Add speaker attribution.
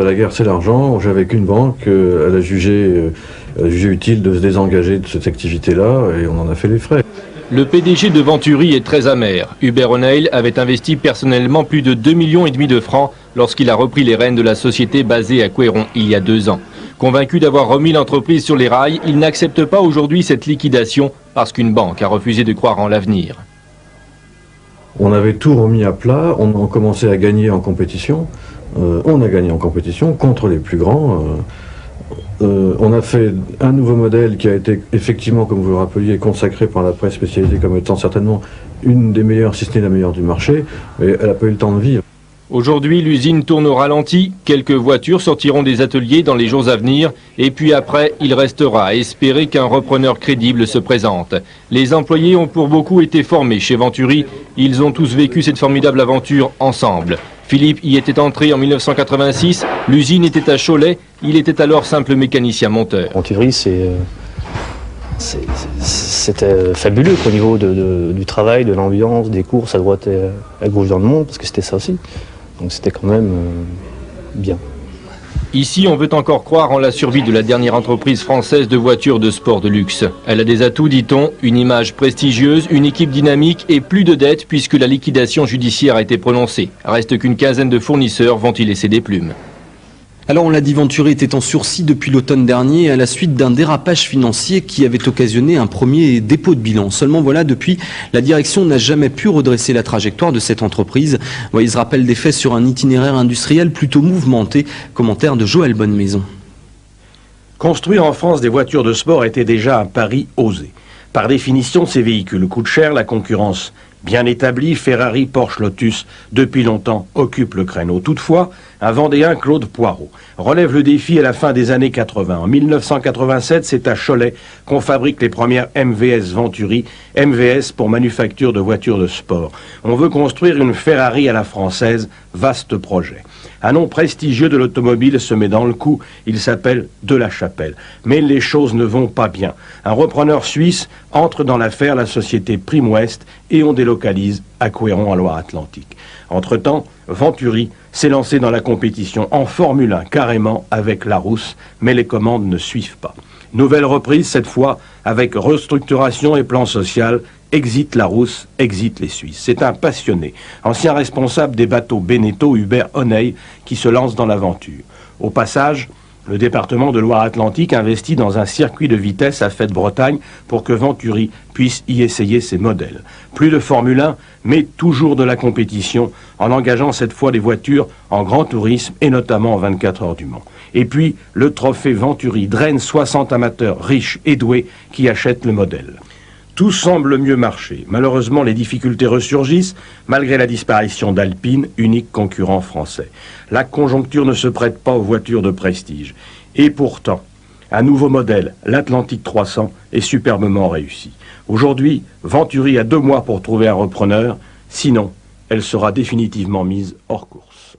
Speaker 1: La guerre, c'est l'argent. J'avais qu'une banque, elle a jugé utile de se désengager de cette activité-là et on en a fait les frais.
Speaker 2: Le PDG de Venturi est très amer. Hubert O'Neill avait investi personnellement plus de 2,5 millions de francs lorsqu'il a repris les rênes de la société basée à Couéron il y a 2 ans. Convaincu d'avoir remis l'entreprise sur les rails, il n'accepte pas aujourd'hui cette liquidation parce qu'une banque a refusé de croire en l'avenir.
Speaker 1: On avait tout remis à plat, on a commencé à gagner en compétition. On a gagné en compétition contre les plus grands. On a fait un nouveau modèle qui a été effectivement, comme vous le rappeliez, consacré par la presse spécialisée comme étant certainement une des meilleures, si ce n'est la meilleure du marché, mais elle n'a pas eu le temps de vivre.
Speaker 2: Aujourd'hui, l'usine tourne au ralenti. Quelques voitures sortiront des ateliers dans les jours à venir. Et puis après, il restera à espérer qu'un repreneur crédible se présente. Les employés ont pour beaucoup été formés chez Venturi. Ils ont tous vécu cette formidable aventure ensemble. Philippe y était entré en 1986. L'usine était à Cholet. Il était alors simple mécanicien monteur.
Speaker 3: Venturi, c'était fabuleux au niveau du travail, de l'ambiance, des courses à droite et à gauche dans le monde, parce que c'était ça aussi. Donc c'était quand même bien.
Speaker 2: Ici, on veut encore croire en la survie de la dernière entreprise française de voitures de sport de luxe. Elle a des atouts, dit-on, une image prestigieuse, une équipe dynamique et plus de dettes puisque la liquidation judiciaire a été prononcée. Reste qu'une quinzaine de fournisseurs vont y laisser des plumes.
Speaker 4: Alors on l'a dit, Venturi était en sursis depuis l'automne dernier à la suite d'un dérapage financier qui avait occasionné un premier dépôt de bilan. Seulement voilà, depuis, la direction n'a jamais pu redresser la trajectoire de cette entreprise. Il se rappelle des faits sur un itinéraire industriel plutôt mouvementé. Commentaire de Joël Bonnemaison.
Speaker 5: Construire en France des voitures de sport était déjà un pari osé. Par définition, ces véhicules coûtent cher, la concurrence bien établie, Ferrari, Porsche, Lotus, depuis longtemps, occupent le créneau. Toutefois, un Vendéen, Claude Poirot, relève le défi à la fin des années 80. En 1987, c'est à Cholet qu'on fabrique les premières MVS Venturi, MVS pour manufacture de voitures de sport. On veut construire une Ferrari à la française, vaste projet. Un nom prestigieux de l'automobile se met dans le coup, il s'appelle De La Chapelle. Mais les choses ne vont pas bien. Un repreneur suisse entre dans l'affaire, la société Prime Ouest, et on délocalise à Couéron, en Loire-Atlantique. Entre-temps, Venturi s'est lancé dans la compétition en Formule 1, carrément avec Larousse, mais les commandes ne suivent pas. Nouvelle reprise, cette fois, avec restructuration et plan social. Exit Larousse, exit les Suisses. C'est un passionné, ancien responsable des bateaux Beneteau, Hubert O'Neill, qui se lance dans l'aventure. Au passage, le département de Loire-Atlantique investit dans un circuit de vitesse à Fête-Bretagne pour que Venturi puisse y essayer ses modèles. Plus de Formule 1, mais toujours de la compétition, en engageant cette fois des voitures en grand tourisme et notamment en 24 heures du Mans. Et puis, le trophée Venturi draine 60 amateurs riches et doués qui achètent le modèle. Tout semble mieux marcher. Malheureusement, les difficultés ressurgissent, malgré la disparition d'Alpine, unique concurrent français. La conjoncture ne se prête pas aux voitures de prestige. Et pourtant, un nouveau modèle, l'Atlantique 300, est superbement réussi. Aujourd'hui, Venturi a 2 mois pour trouver un repreneur, sinon, elle sera définitivement mise hors course.